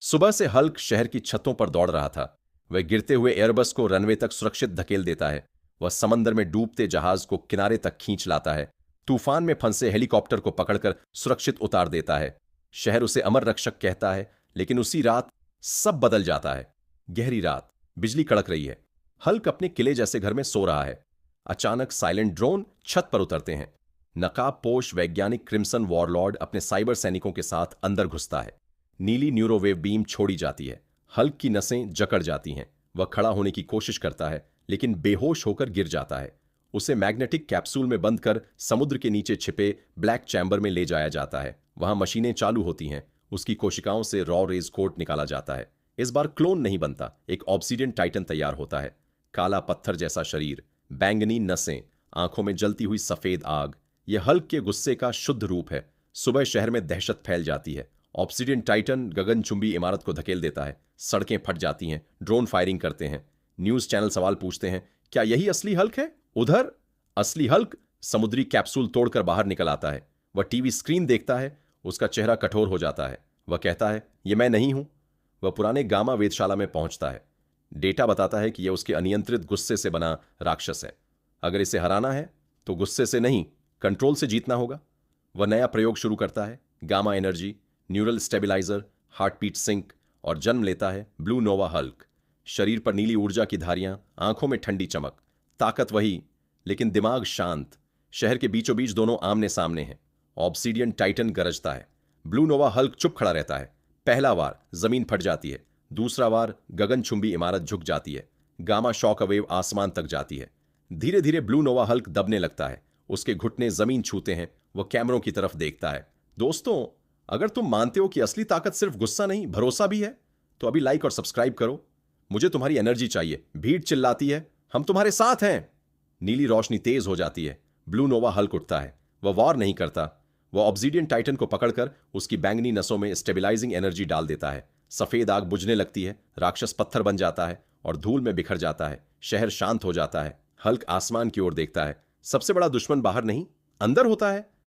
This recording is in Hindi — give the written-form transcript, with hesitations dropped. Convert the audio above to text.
सुबह से हल्क शहर की छतों पर दौड़ रहा था। वह गिरते हुए एयरबस को रनवे तक सुरक्षित धकेल देता है। वह समंदर में डूबते जहाज को किनारे तक खींच लाता है। तूफान में फंसे हेलीकॉप्टर को पकड़कर सुरक्षित उतार देता है। शहर उसे अमर रक्षक कहता है, लेकिन उसी रात सब बदल जाता है। गहरी रात, बिजली कड़क रही है। हल्क अपने किले जैसे घर में सो रहा है। अचानक साइलेंट ड्रोन छत पर उतरते हैं। नकाबपोश वैज्ञानिक क्रिम्सन वॉरलॉर्ड अपने साइबर सैनिकों के साथ अंदर घुसता है। नीली न्यूरोवेव बीम छोड़ी जाती है। हल्क की नसें जकड़ जाती हैं। वह खड़ा होने की कोशिश करता है, लेकिन बेहोश होकर गिर जाता है। उसे मैग्नेटिक कैप्सूल में बंद कर समुद्र के नीचे छिपे ब्लैक चैम्बर में ले जाया जाता है। वहां मशीनें चालू होती हैं। उसकी कोशिकाओं से रॉ रेज कोट निकाला जाता है। इस बार क्लोन नहीं बनता, एक ऑब्सीडियन टाइटन तैयार होता है। काला पत्थर जैसा शरीर, बैंगनी नसें, आंखों में जलती हुई सफेद आग। यह हल्क के गुस्से का शुद्ध रूप है। सुबह शहर में दहशत फैल जाती है। ऑब्सीडियन टाइटन गगनचुंबी इमारत को धकेल देता है। सड़कें फट जाती हैं। ड्रोन फायरिंग करते हैं। न्यूज चैनल सवाल पूछते हैं, क्या यही असली हल्क है? उधर असली हल्क समुद्री कैप्सूल तोड़कर बाहर निकल आता है। वह टीवी स्क्रीन देखता है। उसका चेहरा कठोर हो जाता है। वह कहता है, यह मैं नहीं हूं। वह पुराने गामा वेधशाला में पहुंचता है। डेटा बताता है कि यह उसके अनियंत्रित गुस्से से बना राक्षस है। अगर इसे हराना है तो गुस्से से नहीं, कंट्रोल से जीतना होगा। वह नया प्रयोग शुरू करता है। Gamma energy, neural stabiliser, heartbeat sync, और जन्म लेता है ब्लू नोवा हल्क। शरीर पर नीली ऊर्जा की धारियां, आंखों में ठंडी चमक। ताकत वही, लेकिन दिमाग शांत। शहर के बीचों बीच दोनों आमने सामने हैं। ऑब्सीडियन टाइटन गरजता है। ब्लू नोवा हल्क चुप खड़ा रहता है। पहला वार जमीन फट जाती है। दूसरा वार गगनचुंबी इमारत झुक जाती है। गामा शॉक अवेव आसमान तक जाती है। धीरे धीरे ब्लू नोवा हल्क दबने लगता है। उसके घुटने जमीन छूते हैं। वह कैमरों की तरफ देखता है। दोस्तों, अगर तुम मानते हो कि असली ताकत सिर्फ गुस्सा नहीं, भरोसा भी है, तो अभी लाइक और सब्सक्राइब करो। मुझे तुम्हारी एनर्जी चाहिए। भीड़ चिल्लाती है, हम तुम्हारे साथ हैं। नीली रोशनी तेज हो जाती है। ब्लू नोवा हल्क उठता है। वह वार नहीं करता। वह ऑब्सीडियन टाइटन को पकड़कर उसकी बैंगनी नसों में स्टेबिलाइजिंग एनर्जी डाल देता है। सफेद आग बुझने लगती है। राक्षस पत्थर बन जाता है और धूल में बिखर जाता है। शहर शांत हो जाता है। हल्क आसमान की ओर देखता है। सबसे बड़ा दुश्मन बाहर नहीं, अंदर होता है।